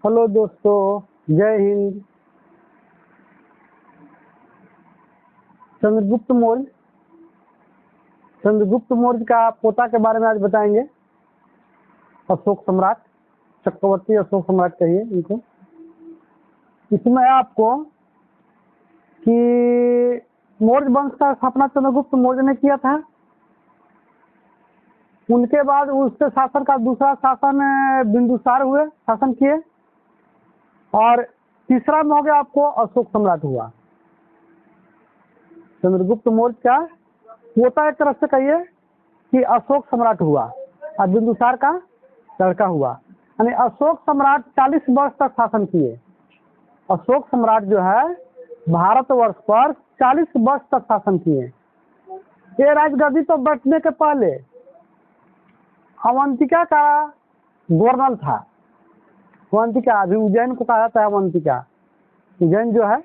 Hello दोस्तों, जय हिंद। चंद्रगुप्त मौर्य का पोता के बारे में आज बताएंगे। अशोक सम्राट, चक्रवर्ती अशोक सम्राट कहिए इनको। इसमें आपको कि मौर्य वंश का स्थापना चंद्रगुप्त मौर्य ने किया था। उनके बाद उसके शासन का दूसरा शासन बिंदुसार हुए, शासन किए। और तीसरा में हो गया आपको अशोक सम्राट हुआ। चंद्रगुप्त मौर्य का पोता एक तरफ से कहिए कि अशोक सम्राट हुआ और बिंदुसार का लड़का हुआ। यानी अशोक सम्राट 40 वर्ष तक शासन किए। अशोक सम्राट जो है भारतवर्ष पर 40 वर्ष तक शासन किए। ये राजगद्दी तो बैठने के पहले अवंतिका का गवर्नर था। अवंतिका, अभी उज्जैन को कहा जाता है अवंतिका। उज्जैन जो है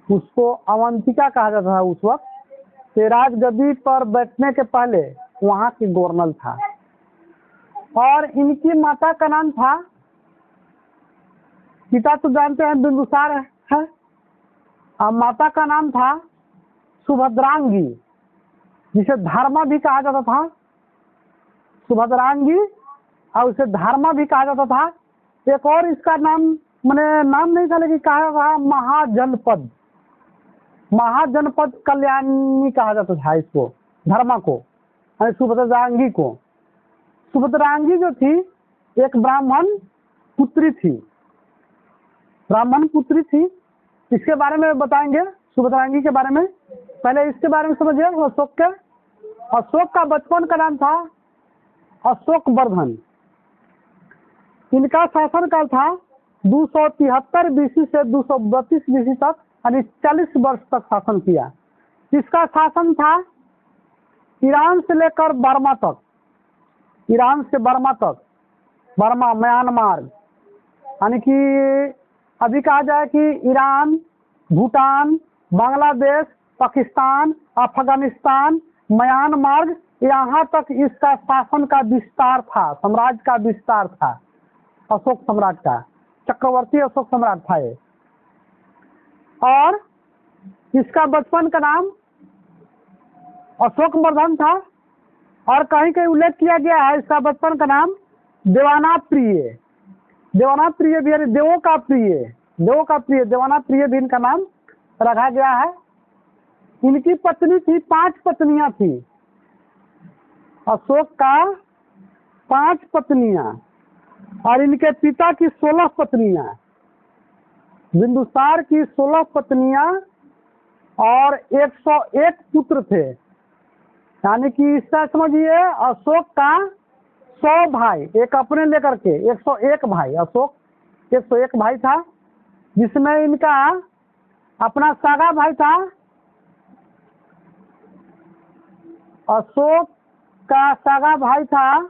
उसको अवंतिका कहा जाता था उस वक्त। ते राजगद्दी पर बैठने के पहले वहां की गवर्नर था। और इनकी माता का नाम था, पिता तो जानते हैं बिंदुसार है, और माता का नाम था सुभद्रांगी, जिसे धर्मा भी कहा जाता था। सुभद्रांगी और उसे धर्मा भी कहा जाता था। एक और इसका नाम मैंने नाम नहीं था, लेकिन कहा था महाजनपद। महाजनपद कल्याणी कहा जाता था इसको, धर्मा को, सुभद्रांगी को। सुभद्रांगी जो थी एक ब्राह्मण पुत्री थी। ब्राह्मण पुत्री थी। इसके बारे में बताएंगे, सुभद्रांगी के बारे में। पहले इसके बारे में समझिए। अशोक का बचपन का नाम था अशोक वर्धन। इनका शासन काल था 273 बीसी से 232 बीसी तक, यानी 40 वर्ष तक शासन किया। इसका शासन था ईरान से लेकर बर्मा तक। ईरान से बर्मा तक, बर्मा म्यांमार, यानी कि अभी कहा जाए कि ईरान, भूटान, बांग्लादेश, पाकिस्तान, अफगानिस्तान, म्यांमार, यहाँ तक इसका शासन का विस्तार था, साम्राज्य का विस्तार था अशोक सम्राट का। चक्रवर्ती अशोक सम्राट था ये। और इसका बचपन का नाम अशोक वर्धन था। और कहीं कहीं उल्लेख किया गया है इसका बचपन का नाम देवाना प्रिय। देवाना प्रिय भी, देवों का प्रिय, देवों का प्रिय, देवाना प्रिय भी इनका नाम रखा गया है। इनकी पत्नी थी, 5 पत्नियां थी। अशोक का 5 पत्नियां और इनके पिता की 16 पत्नियां। बिंदुसार की 16 पत्नियां और 101 पुत्र थे। यानी कि इसका समझिए अशोक का 100 भाई, एक अपने लेकर के 101 भाई। अशोक 101 भाई था, जिसमें इनका अपना सगा भाई था। अशोक का सगा भाई था,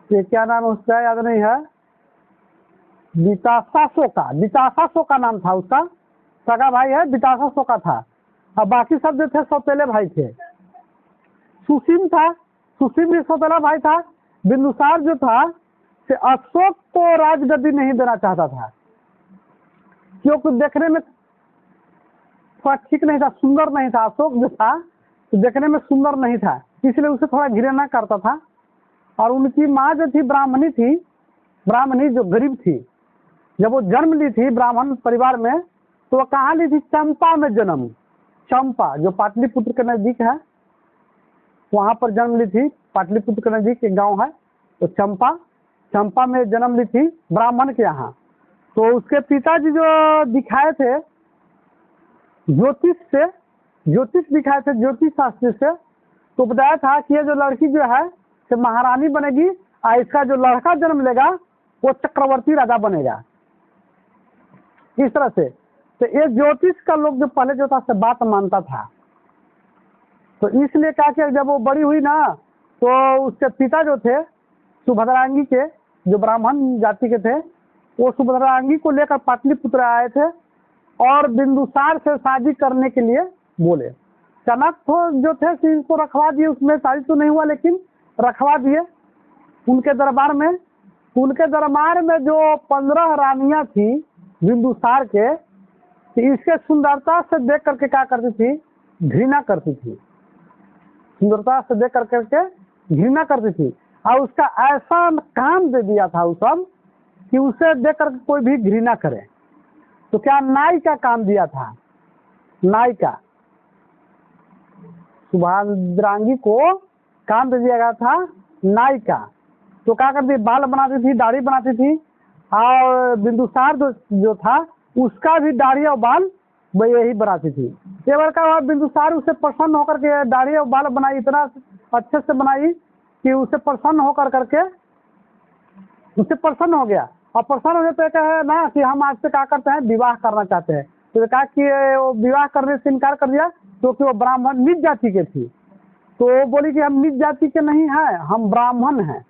ये क्या नाम उसका याद नहीं है, वितासाशोका नाम था उसका। सगा भाई है, वितासाशोका था। और बाकी सब जो थे सौतेले भाई थे। सुसीम था, सुसीम भी सौतेला भाई था। बिंदुसार जो था से अशोक को राजगद्दी नहीं देना चाहता था, क्योंकि देखने में थोड़ा ठीक नहीं था, सुंदर नहीं था। अशोक जो था देखने में सुंदर नहीं था, इसलिए उसे थोड़ा घृणा करता था। और उनकी माँ जो थी ब्राह्मणी थी, ब्राह्मणी जो गरीब थी। जब वो जन्म ली थी ब्राह्मण परिवार में, तो वो कहाँ ली थी? चंपा में जन्म। चंपा जो पाटलिपुत्र के नजदीक है, वहां पर जन्म ली थी। पाटलिपुत्र के नजदीक एक गांव है, तो चंपा में जन्म ली थी ब्राह्मण के यहाँ। तो उसके पिताजी जो दिखाए थे ज्योतिष दिखाए थे, ज्योतिष शास्त्री से, तो बताया था कि ये जो लड़की जो है से महारानी बनेगी और इसका जो लड़का जन्म लेगा वो चक्रवर्ती राजा बनेगा। इस तरह से तो ये ज्योतिष का लोग जो पहले जो था से बात मानता था। तो इसलिए कहा कि जब वो बड़ी हुई ना, तो उसके पिता जो थे सुभद्रांगी के, जो ब्राह्मण जाति के थे, वो सुभद्रांगी को लेकर पाटलिपुत्र आए थे और बिंदुसार से शादी करने के लिए बोले। चाणक्य जो थे इनको रखवा दिए, उसमें शादी तो नहीं हुआ लेकिन रखवा दिए उनके दरबार में। उनके दरबार में जो 15 रानियां थी बिंदुसार के, तो इसके सुंदरता से देख करके क्या करती थी, घृणा करती थी। सुंदरता से देख करके घृणा करती थी, और उसका ऐसा काम दे दिया था उस सब कि उसे देख करके कोई भी घृणा करे। तो क्या नाई का काम दिया था, नाई का सुभद्रांगी को काम दे दिया गया था नाई का। तो क्या करती, बाल बनाती थी, दाढ़ी बनाती थी, और बिंदुसार जो था उसका भी दाढ़ी और बाल वह यही बनाती थी। एक बार का हुआ, बिंदुसार उसे प्रसन्न होकर के दाढ़ी और बाल बनाई, इतना अच्छे से बनाई कि उसे प्रसन्न होकर करके उससे प्रसन्न हो गया। और प्रसन्न हो गया तो कहे ना कि हम आपसे क्या करते हैं, विवाह करना चाहते हैं। तो कहा कि वो विवाह करने से इनकार कर दिया, क्योंकि वो ब्राह्मण नीच जाति के थी। तो वो बोली कि हम नीच जाति के नहीं हैं, हम ब्राह्मण हैं।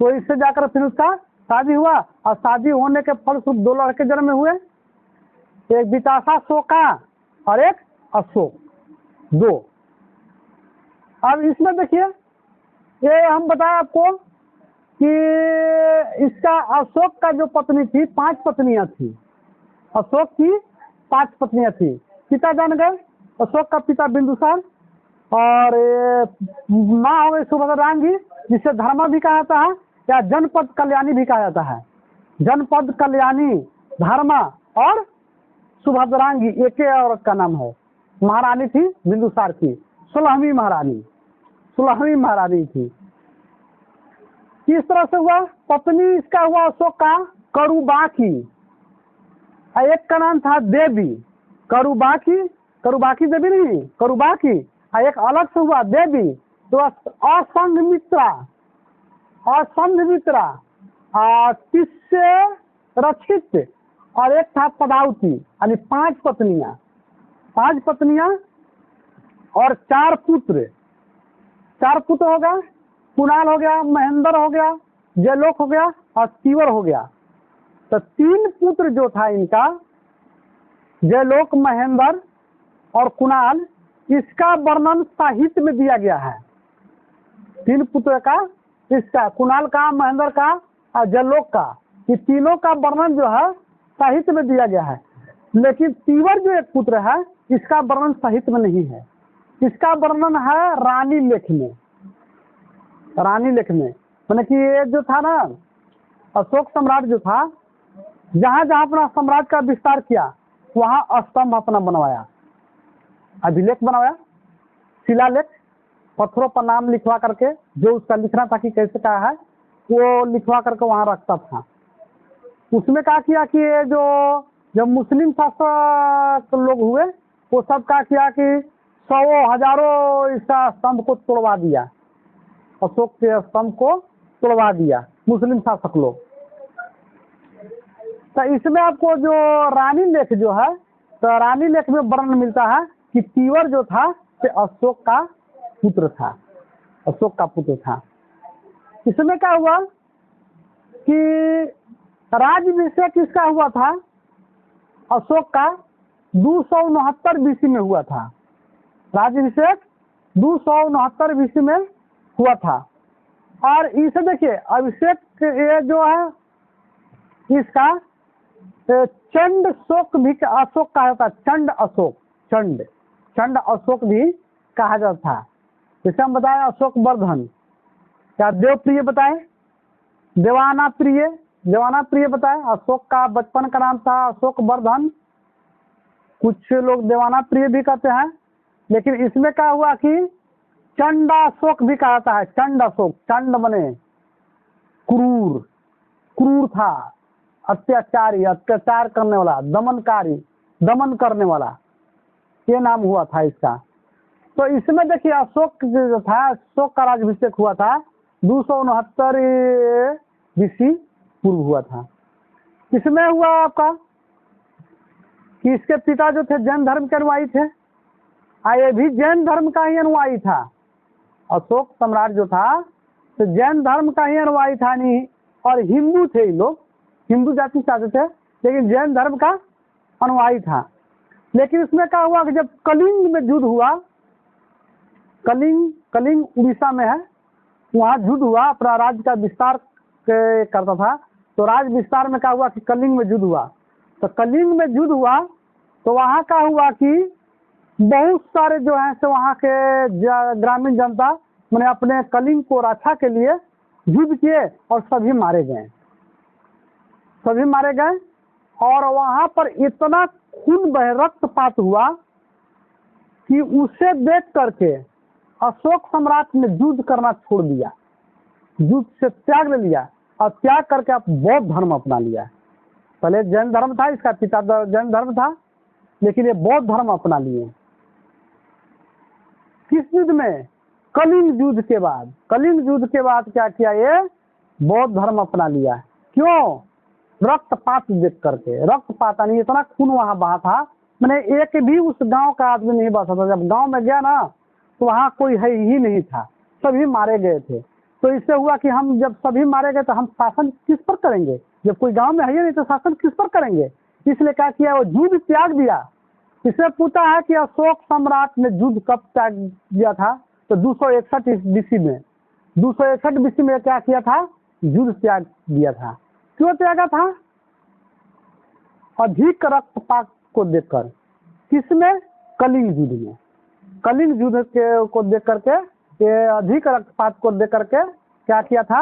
तो इससे जाकर फिर उसका शादी हुआ, और शादी होने के फलस्वरूप 2 लड़के जन्म हुए, एक वितासा शोका और एक अशोक, 2। अब इसमें देखिए, ये हम बताएं आपको कि इसका अशोक का जो पत्नी थी, 5 पत्नियां थी। अशोक की 5 पत्नियां थी। पिता जान गए, अशोक का पिता बिंदुसार, और माँ हो गई सुभद्रांगी, जिसे धर्मा भी कहा जाता है या जनपद कल्याणी भी कहा जाता है। जनपद कल्याणी, धर्मा और सुभद्रांगी एक औरत का नाम है। महारानी थी बिंदुसार की, 16वीं महारानी थी। किस तरह से हुआ, पत्नी इसका हुआ अशोक का करुबाकी, एक का नाम था देवी, करुबाकी देवी नहीं, करुबाकी, एक अलग से हुआ देवी। तो असंधमित्रा, तिससे रक्षित, और एक था पदावती, यानी 5 पत्नियां और 4 पुत्र। 4 पुत्र हो गया, कुणाल हो गया, महेंद्र हो गया, जयलोक हो गया और तीवर हो गया। तो 3 पुत्र जो था इनका, जयलोक, महेंद्र और कुणाल, इसका वर्णन साहित्य में दिया गया है। 3 पुत्र का, इसका कुणाल का, महेंद्र का और जयलोक का, ये तीनों का वर्णन जो है साहित्य में दिया गया है। लेकिन तीवर जो एक पुत्र है, इसका वर्णन साहित्य में नहीं है। इसका वर्णन है रानी लेख में। मैंने कि ये जो था ना, अशोक सम्राट जो था, जहां जहां अपना साम्राज्य का विस्तार किया, वहां स्तंभ अपना बनवाया, अभिलेख बनवाया, शिलालेख, पत्थरों पर नाम लिखवा करके, जो उसका लिखना था कि कैसे क्या है, वो लिखवा करके वहां रखता था। उसमें क्या किया कि ये जो जब मुस्लिम शासक लोग हुए, वो सब क्या किया कि 100 हजारों इसका स्तंभ को तोड़वा दिया, अशोक के स्तंभ को तोड़वा दिया मुस्लिम शासक लोग। तो इसमें आपको जो रानी लेख जो है, तो रानी लेख में वर्णन मिलता है कि तीवर जो था वो अशोक का पुत्र था। इसमें क्या हुआ कि राज्याभिषेक इसका हुआ था, अशोक का 269 बीसी में हुआ था। राज्याभिषेक 269 बीसी में हुआ था। और इसे देखिए, अभिषेक ये जो है इसका चंड शोक भी अशोक कहा जाता है, चंड अशोक भी कहा जाता था। जैसे हम बताए अशोक वर्धन, क्या देवप्रिय बताए, देवाना प्रिय बताए। अशोक का बचपन का नाम था अशोक वर्धन, कुछ लोग देवाना प्रिय भी कहते हैं। लेकिन इसमें क्या हुआ कि चंडाशोक भी कहा जाता है। चंड बने क्रूर था, अत्याचार करने वाला, दमन करने वाला, ये नाम हुआ था इसका। तो इसमें देखिए अशोक जो था, अशोक का राज्याभिषेक हुआ था 269 बीसी पूर्व हुआ था। इसमें हुआ आपका कि इसके पिता जो थे जैन धर्म के अनुयायी थे, ये भी जैन धर्म का ही अनुयायी था। अशोक सम्राट जो था तो जैन धर्म का ही अनुयायी था नहीं, और हिंदू थे, ये लोग हिंदू जाति से आते थे, लेकिन जैन धर्म का अनुयायी था। लेकिन इसमें क्या हुआ कि जब कलिंग में युद्ध हुआ, कलिंग उड़ीसा में है, वहाँ युद्ध हुआ अपना राज्य का विस्तार के करता था। तो राज विस्तार में क्या हुआ कि कलिंग में युद्ध हुआ। तो कलिंग में युद्ध हुआ तो वहाँ क्या हुआ कि बहुत सारे जो है सो वहाँ के ग्रामीण जनता मैंने अपने कलिंग को रक्षा के लिए युद्ध किए और सभी मारे गए, सभी मारे गए। और वहाँ पर इतना खून बह रक्तपात हुआ कि उसे देख करके अशोक सम्राट ने युद्ध करना छोड़ दिया, युद्ध से त्याग ले लिया और त्याग करके अब बौद्ध धर्म अपना लिया। पहले जैन धर्म था, इसका पिता जैन धर्म था, लेकिन ये बौद्ध धर्म अपना लिए। किस युद्ध में? कलिंग युद्ध के बाद। कलिंग युद्ध के बाद क्या किया, ये बौद्ध धर्म अपना लिया। क्यों? रक्तपात देख करके। रक्तपात यानी इतना खून वहां बहा था, मैंने एक भी उस गांव का आदमी नहीं बचा था। जब गांव में गया ना तो वहां कोई है ही नहीं था, सभी मारे गए थे। तो इससे हुआ कि हम जब सभी मारे गए तो हम शासन किस पर करेंगे? जब कोई गांव में है ही नहीं तो शासन किस पर करेंगे? इसलिए क्या किया, वो युद्ध त्याग दिया। इससे पूछा है कि अशोक सम्राट ने युद्ध कब त्याग दिया था? तो 261 बीसी में। 261 बीसी में क्या किया था? युद्ध त्याग दिया था। क्यों त्यागा था? अधिक रक्तपात को देखकर। किसमें? कलिंग युद्ध में। कलिंग युद्ध को देख करके, ये अधिक रक्तपात को देख करके क्या किया था,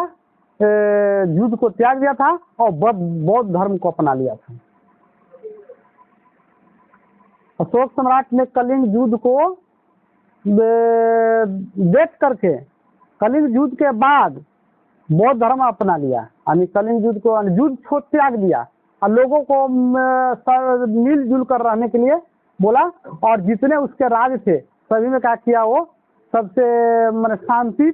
युद्ध को त्याग दिया था और बौद्ध धर्म को अपना लिया था। अशोक सम्राट ने कलिंग युद्ध को देख करके, कलिंग युद्ध के बाद बौद्ध धर्म अपना लिया। यानी कलिंग युद्ध को युद्ध छोड़ त्याग दिया और लोगों को मिलजुल कर रहने के लिए बोला। और जितने उसके राज थे सभी में क्या किया, वो सबसे मैंने शांति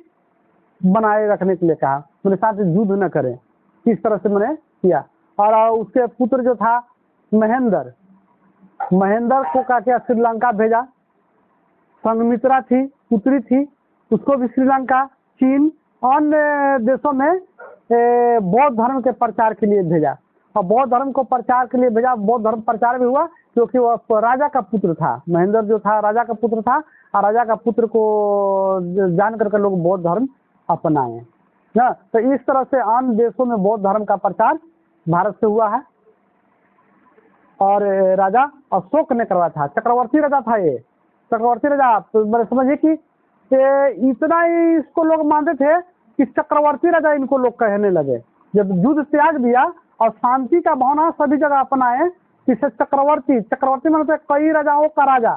बनाए रखने के लिए कहा, मैंने साथ युद्ध न करें, इस तरह से मैंने किया। और उसके पुत्र जो था महेंद्र, महेंद्र को क्या किया, श्रीलंका भेजा। संघमित्रा थी, पुत्री थी, उसको भी श्रीलंका, चीन, अन्य देशों में बौद्ध धर्म के प्रचार के लिए भेजा। और बौद्ध धर्म को प्रचार के लिए भेजा। बौद्ध धर्म प्रचार भी हुआ क्योंकि वह राजा का पुत्र था। महेंद्र जो था राजा का पुत्र था और राजा का पुत्र को जान करके लोग बौद्ध धर्म अपनाए ना। तो इस तरह से अन्य देशों में बौद्ध धर्म का प्रचार भारत से हुआ है। और राजा अशोक ने करवाया था। चक्रवर्ती राजा था ये, चक्रवर्ती राजा। तो मैंने समझिए कि इतना ही इसको लोग मानते थे कि चक्रवर्ती राजा इनको लोग कहने लगे। जब युद्ध त्याग दिया और शांति का भावना सभी जगह अपनाए, इसे चक्रवर्ती, चक्रवर्ती में होता है कई राजाओं का राजा।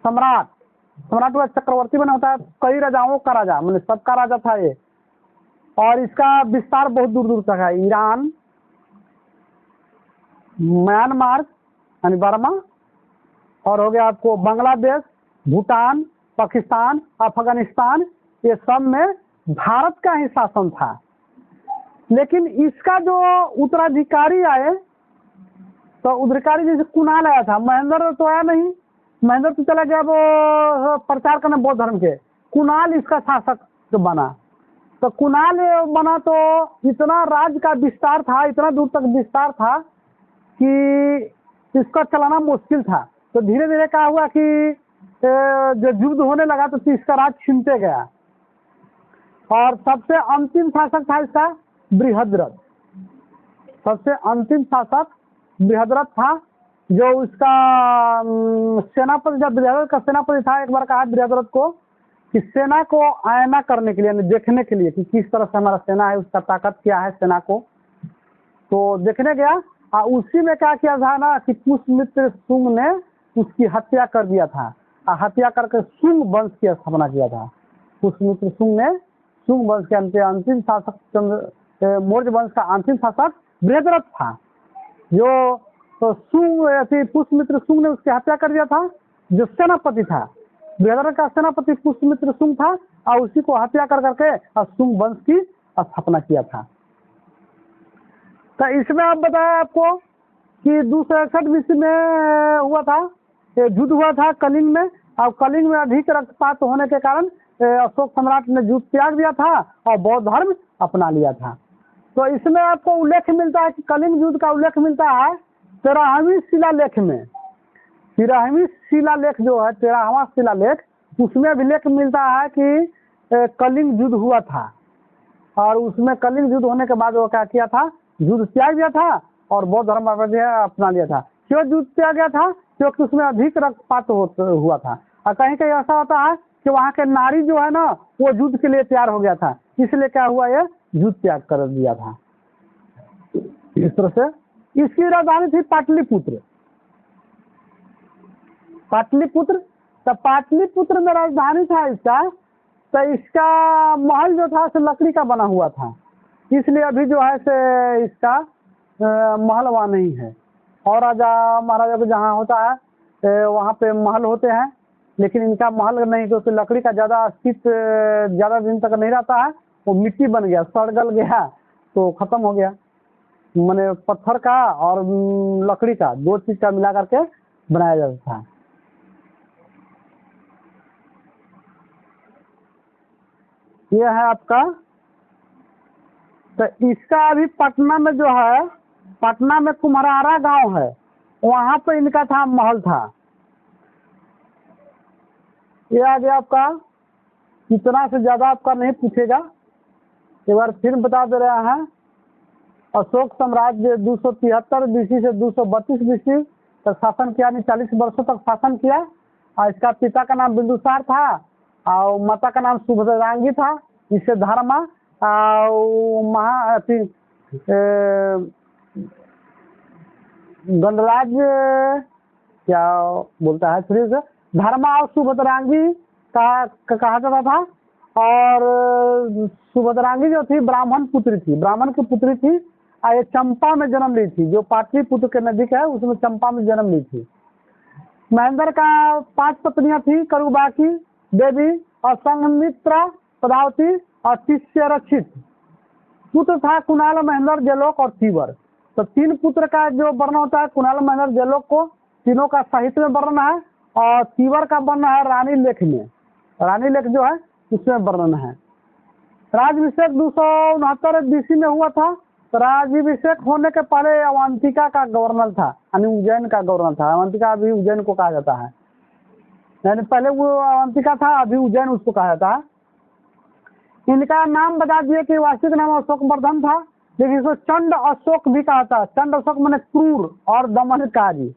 सम्राट, सम्राट हुआ चक्रवर्ती में होता है कई राजाओं का राजा, मैंने सबका राजा था ये। और इसका विस्तार बहुत दूर दूर तक है। ईरान, म्यांमार यानी बर्मा, और हो गया आपको बांग्लादेश, भूटान, पाकिस्तान, अफगानिस्तान, ये सब में भारत का ही शासन था। लेकिन इसका जो उत्तराधिकारी आए, तो उत्तराधिकारी जैसे कुणाल आया था, महेंद्र तो आया नहीं, महेंद्र तो चला गया वो प्रचार करने बौद्ध धर्म के। कुणाल इसका शासक जो बना। तो कुणाल बना तो इतना राज्य का विस्तार था, इतना दूर तक विस्तार था कि इसका चलाना मुश्किल था। तो धीरे धीरे क्या हुआ कि जब युद्ध होने लगा तो इसका राज छिनते गया। और सबसे अंतिम शासक था इसका बृहद्रथ। सबसे अंतिम शासक बृहद्रथ था, जो उसका सेनापति, जब बृहद्रथ का सेनापति था, एक बार कहा बृहद्रथ को कि सेना को आयना करने के लिए, देखने के लिए कि किस तरह से हमारा सेना है, उसका ताकत क्या है सेना को, तो देखने गया। और उसी में क्या किया था ना कि पुष्यमित्र शुंग ने उसकी हत्या कर दिया था। और हत्या करके शुंग वंश की स्थापना किया था। पुष्यमित्र शुंग ने शुंग वंश के अंतिम शासक, मौर्य वंश का अंतिम शासक बृहद्रथ था। जो तो शुंग, पुष्यमित्र शुंग ने उसकी हत्या कर दिया था। जो सेनापति था, बृहद्रथ का सेनापति पुष्यमित्र शुंग था, और उसी को हत्या कर करके और शुंग वंश की स्थापना किया था। तो इसमें आप बताया आपको कि 261 बीसी में हुआ था, युद्ध हुआ था कलिंग में। और कलिंग में अधिक रक्तपात होने के कारण अशोक सम्राट ने युद्ध त्याग दिया था और बौद्ध धर्म अपना लिया था। तो इसमें आपको उल्लेख मिलता है कि कलिंग युद्ध का उल्लेख मिलता है 13वीं शिलालेख में। 13वीं शिलालेख जो है, 13वां शिलालेख, उसमें अभिलेख मिलता है कि कलिंग युद्ध हुआ था। और उसमें कलिंग युद्ध होने के बाद वो क्या किया था, युद्ध त्याग दिया था और बौद्ध धर्म अपना लिया था। क्यों युद्ध त्याग गया था? क्योंकि उसमें अधिक रक्तपात हुआ था। और कहीं कहीं ऐसा होता है कि वहाँ के नारी जो है ना वो युद्ध के लिए तैयार हो गया था, इसलिए क्या हुआ, ये युद्ध त्याग कर दिया था। इस तरह से इसकी राजधानी थी पाटलिपुत्र। पाटलिपुत्र, तो पाटलिपुत्र में राजधानी था इसका, तो इसका महल जो था लकड़ी का बना हुआ था, इसलिए अभी जो है से इसका महल वहाँ नहीं है। और राजा महाराजा को जहाँ होता है वहाँ पे महल होते हैं, लेकिन इनका महल नहीं, क्योंकि लकड़ी का ज़्यादा अस्तित्व ज़्यादा दिन तक नहीं रहता है, वो मिट्टी बन गया, सड़ गल गया तो ख़त्म हो गया। मैंने पत्थर का और लकड़ी का दो चीज़ का मिला करके बनाया जाता था। ये है आपका, तो इसका अभी पटना में जो है, पटना में कुम्हरारा गांव है, वहाँ पे इनका था महल था। ये आ गया आपका, इतना से ज़्यादा आपका नहीं पूछेगा, एक बार फिर बता दे रहे हैं। अशोक साम्राज्य 273 बीसी से 232 बीसी तक शासन किया, यानी 40 वर्षों तक शासन किया। और इसका पिता का नाम बिंदुसार था और माता का नाम सुभद्रांगी था। इससे धर्मा गणराज क्या बोलता है, फिर से धर्मा और सुभद्रांगी कहा जाता था। और सुभद्रांगी जो थी ब्राह्मण पुत्री थी, ब्राह्मण की पुत्री थी। ये चंपा में जन्म ली थी, जो पाटलिपुत्र के नजदीक है उसमें चंपा में जन्म ली थी। महेंद्र का 5 पत्नियां थी, करुबाकी देवी और संघमित्रा पदावती और शिष्य रक्षित। पुत्र था कुणाल, महेंद्र, जलोक और तीवर। तो 3 पुत्र का जो वर्णन होता है, कुणाल, महेंद्र, जलोक को तीनों का साहित्य में वर्णन है, और तीवर का वर्णन है रानी लेख में। रानी लेख जो है उसमें वर्णन है। राज्याभिषेक 269 बीसी में हुआ था। तो राज्याभिषेक होने के पहले अवंतिका का गवर्नर था, यानी उज्जैन का गवर्नर था। अवंतिका अभी उज्जैन को कहा जाता है, यानी पहले वो अवंतिका था, अभी उज्जैन उसको कहा जाता है। इनका नाम बता दिए कि वास्तविक नाम अशोक वर्धन था, लेकिन इसको चंड अशोक भी कहा था। चंड अशोक मैंने क्रूर और दमनकारी,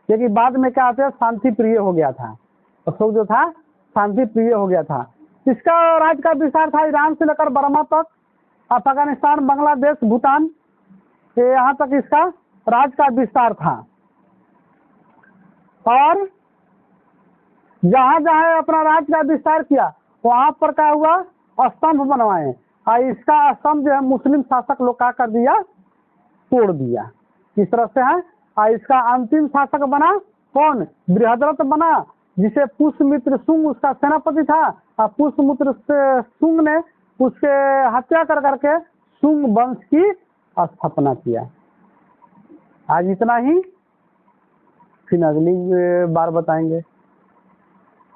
लेकिन बाद में क्या आते हैं, शांति प्रिय हो गया था। अशोक जो था शांति प्रिय हो गया था। इसका राज्य का विस्तार था ईरान से लेकर बर्मा तक, अफगानिस्तान, बांग्लादेश, भूटान, यहाँ तक इसका राज्य का विस्तार था। और जहाँ जहाँ अपना राज्य का विस्तार किया वहाँ पर क्या हुआ, स्तंभ बनवाए। और इसका स्तंभ जो है मुस्लिम शासक लोग क्या कर दिया, तोड़ दिया। इस तरह से है। और इसका अंतिम शासक बना कौन, बृहद्रथ बना, जिसे पुष्यमित्र शुंग उसका सेनापति था। और पुष्यमित्र शुंग ने उसके हत्या कर करके शुंग वंश की स्थापना किया। आज इतना ही, फिर अगली बार बताएंगे।